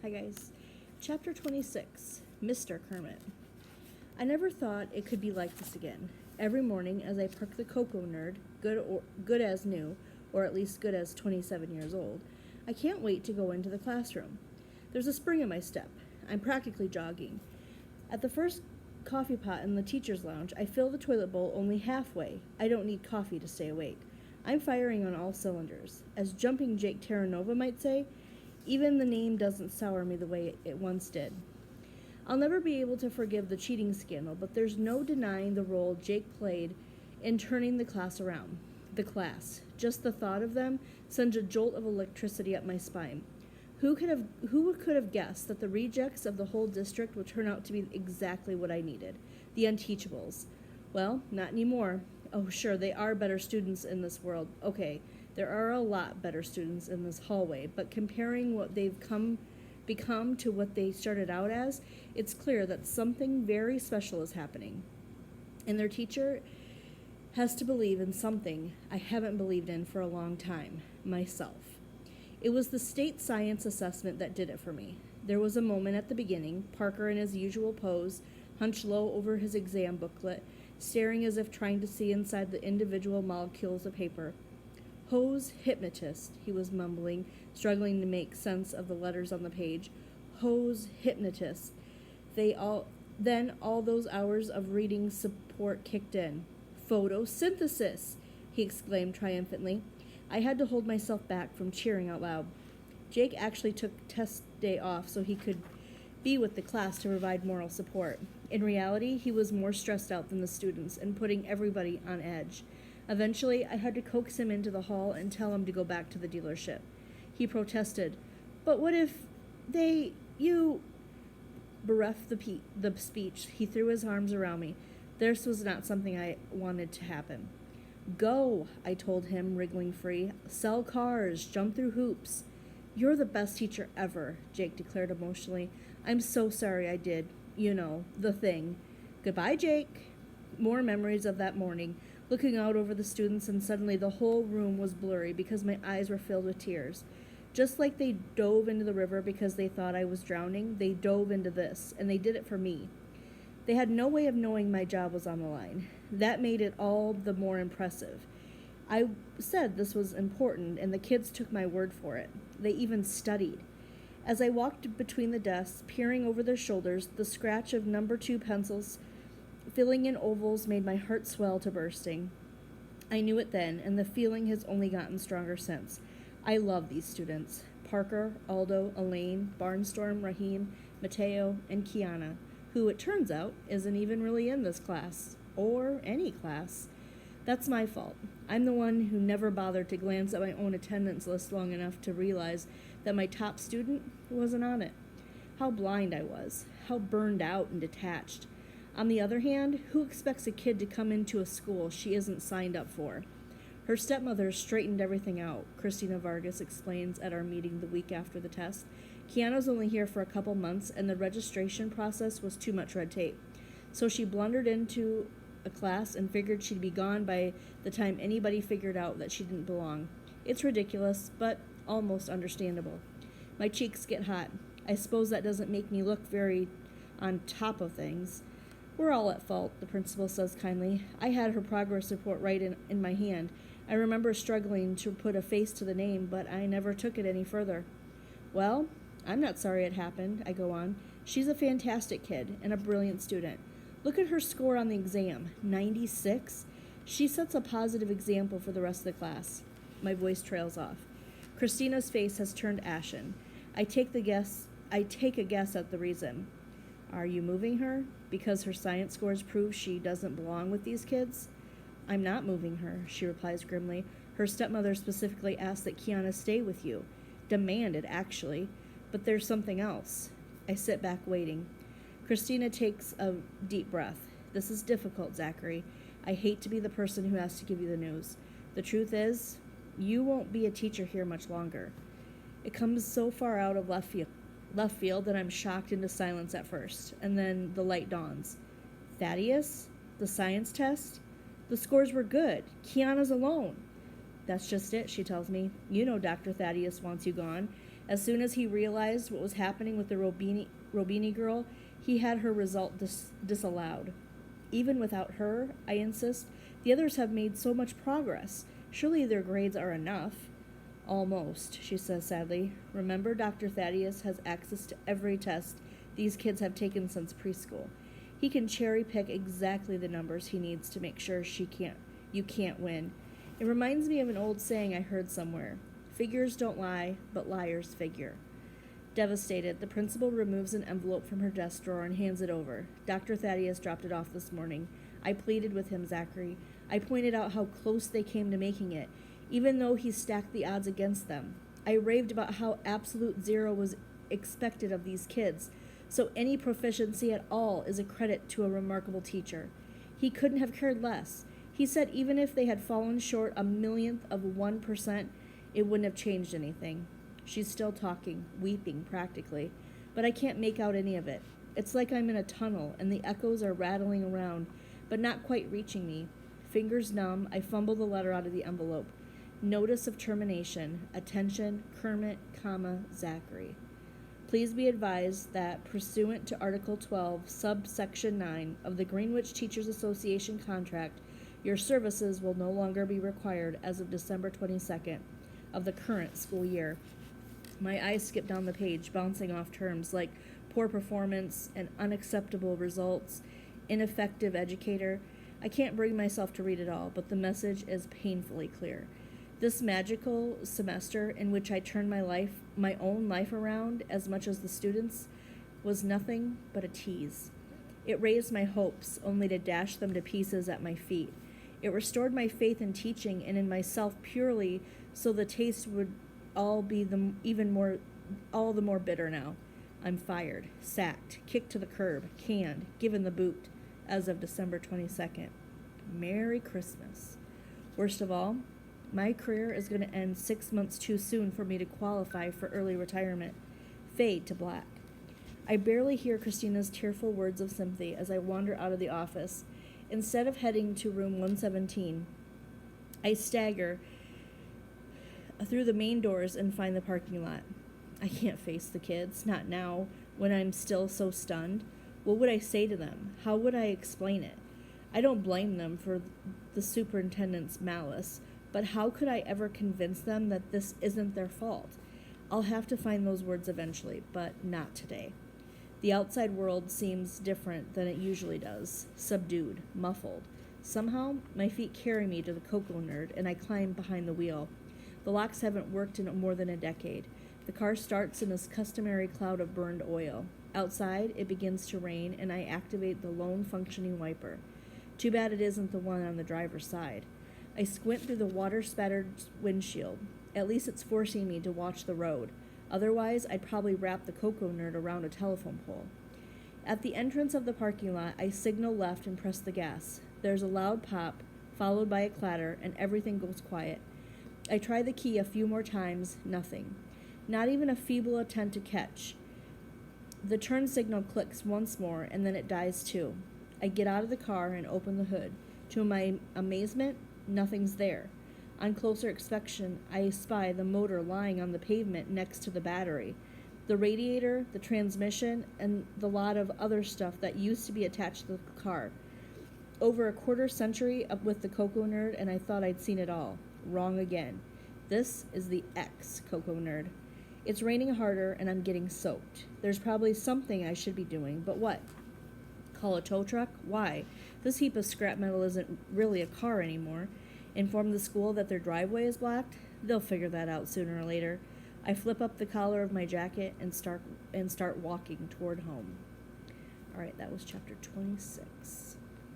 Hi guys. Chapter 26, Mr. Kermit. I never thought it could be like this again. Every morning as I park the cocoa nerd, good as new, or at least good as 27 years old, I can't wait to go into the classroom. There's a spring in my step. I'm practically jogging. At the first coffee pot in the teacher's lounge, I fill the toilet bowl only halfway. I don't need coffee to stay awake. I'm firing on all cylinders. As jumping Jake Terranova might say, even the name doesn't sour me the way it once did. I'll never be able to forgive the cheating scandal, but there's no denying the role Jake played in turning the class around. The class. Just the thought of them sends a jolt of electricity up my spine. Who could have guessed that the rejects of the whole district would turn out to be exactly what I needed? The Unteachables. Well, not anymore. Oh, sure, they are better students in this world. Okay, there are a lot better students in this hallway, but comparing what they've become to what they started out as, it's clear that something very special is happening. And their teacher has to believe in something I haven't believed in for a long time, myself. It was the state science assessment that did it for me. There was a moment at the beginning, Parker in his usual pose, hunched low over his exam booklet, staring as if trying to see inside the individual molecules of paper. Hose hypnotist, he was mumbling, struggling to make sense of the letters on the page. Hose hypnotist. Then all those hours of reading support kicked in. Photosynthesis, he exclaimed triumphantly. I had to hold myself back from cheering out loud. Jake actually took test day off so he could be with the class to provide moral support. In reality, he was more stressed out than the students and putting everybody on edge. Eventually, I had to coax him into the hall and tell him to go back to the dealership. He protested, "But what if you bereft the speech?" He threw his arms around me. This was not something I wanted to happen. "Go," I told him, wriggling free. "Sell cars, jump through hoops." "You're the best teacher ever," Jake declared emotionally. "I'm so sorry I did, the thing." Goodbye, Jake. More memories of that morning, looking out over the students, and suddenly the whole room was blurry because my eyes were filled with tears. Just like they dove into the river because they thought I was drowning, they dove into this, and they did it for me. They had no way of knowing my job was on the line. That made it all the more impressive. I said this was important, and the kids took my word for it. They even studied. As I walked between the desks, peering over their shoulders, the scratch of number 2 pencils filling in ovals made my heart swell to bursting. I knew it then, and the feeling has only gotten stronger since. I love these students. Parker, Aldo, Elaine, Barnstorm, Raheem, Mateo, and Kiana, who it turns out isn't even really in this class, or any class. That's my fault. I'm the one who never bothered to glance at my own attendance list long enough to realize that my top student wasn't on it. How blind I was, how burned out and detached. On the other hand, who expects a kid to come into a school she isn't signed up for? Her stepmother straightened everything out, Christina Vargas explains at our meeting the week after the test. Kiana's only here for a couple months, and the registration process was too much red tape. So she blundered into a class and figured she'd be gone by the time anybody figured out that she didn't belong. It's ridiculous, but almost understandable. My cheeks get hot. I suppose that doesn't make me look very on top of things. We're all at fault, the principal says kindly. I had her progress report right in my hand. I remember struggling to put a face to the name, but I never took it any further. Well, I'm not sorry it happened, I go on. She's a fantastic kid and a brilliant student. Look at her score on the exam, 96. She sets a positive example for the rest of the class. My voice trails off. Christina's face has turned ashen. I take a guess at the reason. Are you moving her? Because her science scores prove she doesn't belong with these kids? I'm not moving her, she replies grimly. Her stepmother specifically asked that Kiana stay with you. Demanded, actually. But there's something else. I sit back waiting. Christina takes a deep breath. This is difficult, Zachary. I hate to be the person who has to give you the news. The truth is, you won't be a teacher here much longer. It comes so far out of left field that I'm shocked into silence at first, and then the light dawns. Thaddeus? The science test? The scores were good. Kiana's alone. That's just it, she tells me. You know Dr. Thaddeus wants you gone. As soon as he realized what was happening with the Robini girl, he had her result disallowed. Even without her, I insist, the others have made so much progress. Surely their grades are enough. Almost, she says sadly. Remember, Dr. Thaddeus has access to every test these kids have taken since preschool. He can cherry pick exactly the numbers he needs to make sure you can't win. It reminds me of an old saying I heard somewhere. Figures don't lie, but liars figure. Devastated, the principal removes an envelope from her desk drawer and hands it over. Dr. Thaddeus dropped it off this morning. I pleaded with him, Zachary. I pointed out how close they came to making it, even though he stacked the odds against them. I raved about how absolute zero was expected of these kids, so any proficiency at all is a credit to a remarkable teacher. He couldn't have cared less. He said even if they had fallen short a millionth of 1%, it wouldn't have changed anything. She's still talking, weeping practically, but I can't make out any of it. It's like I'm in a tunnel and the echoes are rattling around, but not quite reaching me. Fingers numb, I fumble the letter out of the envelope. Notice of termination. Attention, Kermit, Zachary. Please be advised that, pursuant to Article 12, subsection 9 of the Greenwich Teachers Association contract, your services will no longer be required as of December 22nd of the current school year. My eyes skip down the page, bouncing off terms like poor performance and unacceptable results, ineffective educator. I can't bring myself to read it all, but the message is painfully clear. This magical semester in which I turned my own life around as much as the students, was nothing but a tease. It raised my hopes, only to dash them to pieces at my feet. It restored my faith in teaching and in myself purely so the taste would all the more bitter now. I'm fired, sacked, kicked to the curb, canned, given the boot as of December 22nd. Merry Christmas. Worst of all, my career is going to end 6 months too soon for me to qualify for early retirement. Fade to black. I barely hear Christina's tearful words of sympathy as I wander out of the office. Instead of heading to room 117, I stagger through the main doors and find the parking lot. I can't face the kids, not now, when I'm still so stunned. What would I say to them? How would I explain it? I don't blame them for the superintendent's malice, but how could I ever convince them that this isn't their fault? I'll have to find those words eventually, but not today. The outside world seems different than it usually does, subdued, muffled. Somehow, my feet carry me to the Cocoa Nerd, and I climb behind the wheel. The locks haven't worked in more than a decade. The car starts in this customary cloud of burned oil. Outside, it begins to rain, and I activate the lone functioning wiper. Too bad it isn't the one on the driver's side. I squint through the water-spattered windshield. At least it's forcing me to watch the road. Otherwise, I'd probably wrap the Cocoa Nerd around a telephone pole. At the entrance of the parking lot, I signal left and press the gas. There's a loud pop, followed by a clatter, and everything goes quiet. I try the key a few more times, nothing. Not even a feeble attempt to catch. The turn signal clicks once more, and then it dies too. I get out of the car and open the hood. To my amazement, nothing's there. On closer inspection, I spy the motor lying on the pavement next to the battery, the radiator, the transmission, and the lot of other stuff that used to be attached to the car. Over a quarter century up with the Cocoa Nerd, and I thought I'd seen it all. Wrong again. This is the ex-Cocoa Nerd. It's raining harder, and I'm getting soaked. There's probably something I should be doing, but what? Call a tow truck? Why? This heap of scrap metal isn't really a car anymore. Inform the school that their driveway is blocked? They'll figure that out sooner or later. I flip up the collar of my jacket and start walking toward home. All right, that was chapter 26.